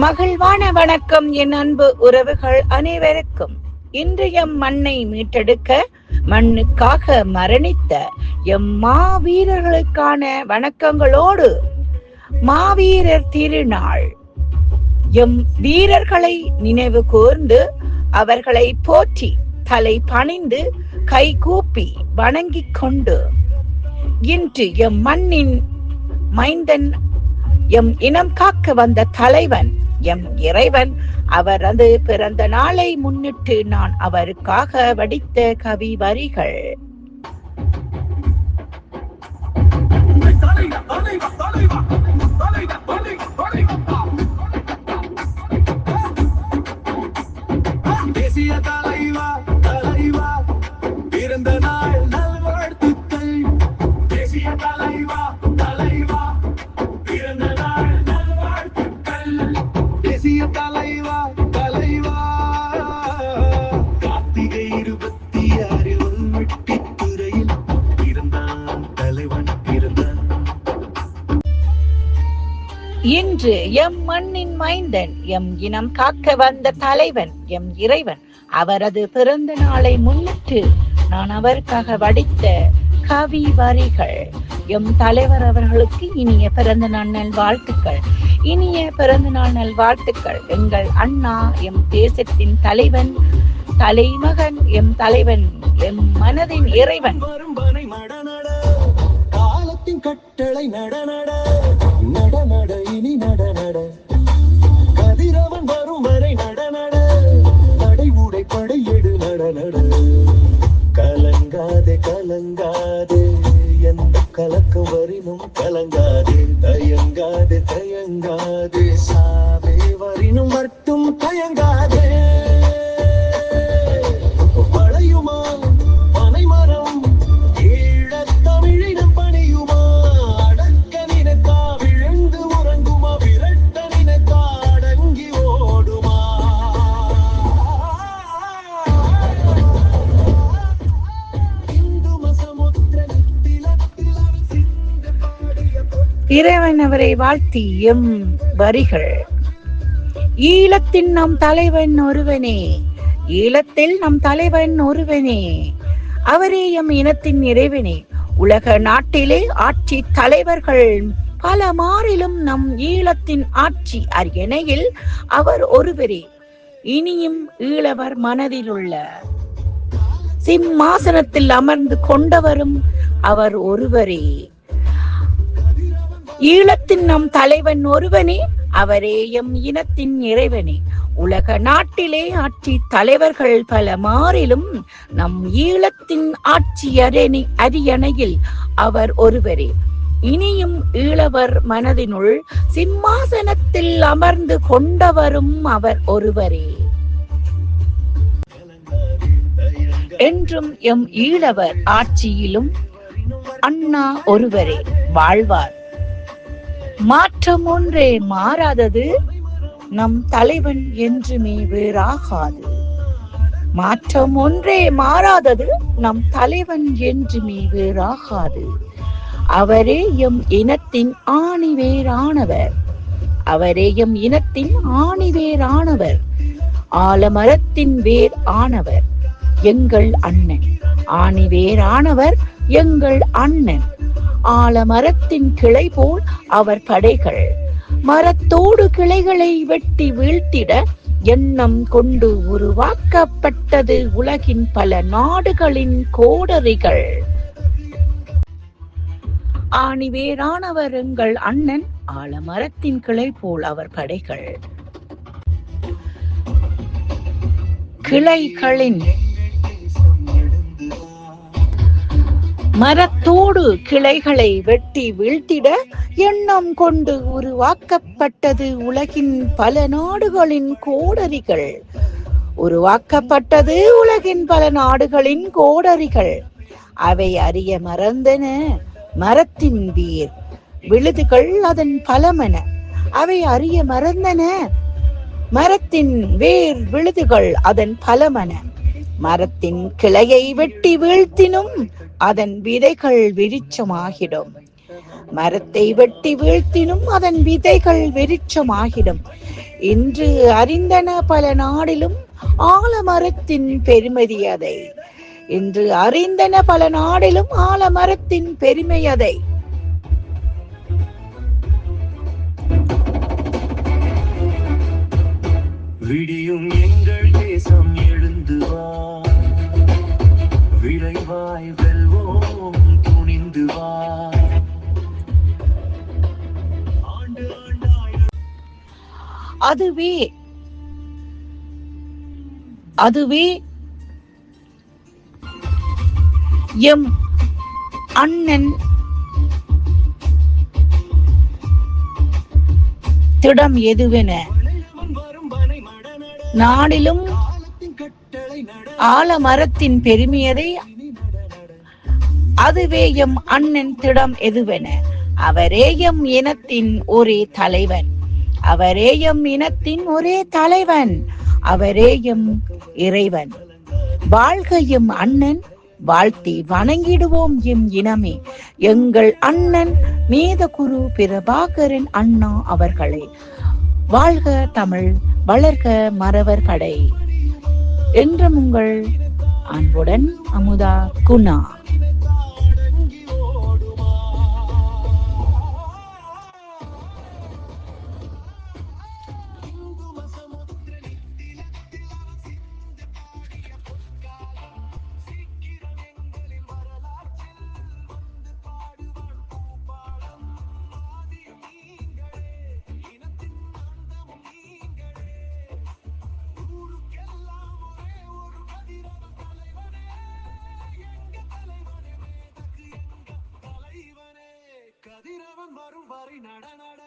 மகிழ்வான வணக்கம் என் அன்பு உறவுகள் அனைவருக்கும். இன்றைய மண்ணை மீட்டெடுக்க மண்ணுக்காக மரணித்த எம் மாவீரர்களுக்கான வணக்கங்களோடு மாவீரர் திருநாள். எம் வீரர்களை நினைவு கூர்ந்து அவர்களை போற்றி தலை பணிந்து கைகூப்பி வணங்கிக் கொண்டு இன்று எம் மண்ணின் மைந்தன், எம் இனம் காக்க வந்த தலைவன், எம் இறைவன் அவரது பிறந்த நாளை முன்னிட்டு நான் அவருக்காக வடித்த கவி வரிகள். இன்று எம் மண்ணின் மைந்தன், எம் இனம் காக்க வந்த தலைவன், எம் இறைவன் அவரது பிறந்த நாளை முன்னிட்டு நான் அவருக்காக வடித்த கவி வரிகள். எம் தலைவர் அவர்களுக்கு இனிய பிறந்த நாள் நல்வாழ்த்துக்கள், இனிய பிறந்த நாள் நல்வாழ்த்துக்கள். எங்கள் அண்ணா, எம் தேசத்தின் தலைவன், தலைமகன், எம் தலைவன், எம் மனதின் இறைவன். காலத்தின் கட்டளை நடநட நடநட இனி நடநட, கதிரவன் வரும் வரை நடநட, நடை உடை படையெடு நடநட, கலங்காதே கலங்காதே எந்த கலக்கம் வரினும் கலங்காதே, தயங்காதே தயங்காதே சாவே வரினும் மட்டும் தயங்காதே. வளையுமா பனைமரம் ஈழத் தமிழினம் பணியுமா, அடக்க நினைத்தா விழுந்து உறங்குமா, விரட்ட நினைத்தா அடங்கி ஓடுமா. இறைவன் அவரை வாழ்த்தி எம் வரிகள். ஈழத்தின் நம் தலைவன் ஒருவனே, ஈழத்தில் நம் தலைவன் ஒருவனே, அவரே எம் இனத்தின் இறைவனே. உலக நாட்டிலே ஆட்சி தலைவர்கள் பல மாறிலும் நம் ஈழத்தின் ஆட்சி அரியணையில் அவர் ஒருவரே. இனியும் ஈழவர் மனதில் உள்ள சிம்மாசனத்தில் அமர்ந்து கொண்டவரும் அவர் ஒருவரே. ஈழத்தின் நம் தலைவன் ஒருவனே, அவரே எம் இனத்தின் இறைவனே. உலக நாட்டிலே ஆட்சி தலைவர்கள் பல மாறிலும் நம் ஈழத்தின் ஆட்சி அரியணையில் அவர் ஒருவரே. இனியும் ஈழவர் மனதினுள் சிம்மாசனத்தில் அமர்ந்து கொண்டவரும் அவர் ஒருவரே. என்றும் எம் ஈழவர் ஆட்சியிலும் அண்ணா ஒருவரே வாழ்வார். மாற்றம் ஒன்றே மாறாதது, நம் தலைவன் என்றுமே வேறாகாது. மாற்றம் ஒன்றே மாறாதது, நம் தலைவன் என்றுமே வேறாகாது. அவரே எம் இனத்தின் ஆணிவேரானவர், அவரே எம் இனத்தின் ஆணிவேரானவர். ஆலமரத்தின் வேர் ஆனவர் எங்கள் அண்ணன், ஆணிவேரானவர் எங்கள் அண்ணன். ஆலமரத்தின் கிளை போல் அவர் படைகள், மரத்தோடு கிளைகளை வெட்டி வீழ்த்திட எண்ணம் கொண்டு உருவாக்கப்பட்டது உலகின் பல நாடுகளின் கோடரிகள். ஆணிவேரானவர் எங்கள் அண்ணன், ஆலமரத்தின் கிளை போல் அவர் படைகள், கிளைகளின் மரத்தோடு கிளைகளை வெட்டி வீழ்த்திட எண்ணம் கொண்டு உருவாக்கப்பட்டது உலகின் பல நாடுகளின் கோடரிகள், உருவாக்கப்பட்டது உலகின் பல நாடுகளின் கோடரிகள். அவை அறிய மறந்தன மரத்தின் வேர் விழுதுகள் அதன் பலமென, அவை அறிய மறந்தன மரத்தின் வேர் விழுதுகள் அதன் பலமென. மரத்தின் கிளையை வெட்டி வீழ்த்தினும் அதன் விதைகள் விருட்சமாகிடும். மரத்தை வெட்டி வீழ்த்தினும் அதன் விதைகள் வெறிச்சமாகிடும். இன்று அறிந்தன பல நாடிலும் ஆலமரத்தின் பெருமதி அதை. இன்று அறிந்தன பல நாடிலும் ஆலமரத்தின் பெருமை அதை. விடியும் எங்கள் தேசம் எழுந்து வா, விரைவாய் வெல்வோம் துணிந்து வா. அதுவே அதுவே எம் அண்ணன் திடம் எதுவென நாடிலும் ஆலமரத்தின் பெருமையதை. அதுவே எம் அண்ணன் திடம் எதுவென அவரே எம் இனத்தின் ஒரே தலைவன். அவரே எம் இனத்தின் ஒரே தலைவன். அவரே எம் இறைவன். வாழ்க எம் அண்ணன், வாழ்த்தி வணங்கிடுவோம் எம் இனமே எங்கள் அண்ணன் மேதகுரு பிரபாகரன் அண்ணா அவர்களே. வாழ்க தமிழ், வளர்க மறவர் படை. என்றும் உங்கள் அன்புடன் அமுதா குணா. கதிரவன் வரும் வரை நட நட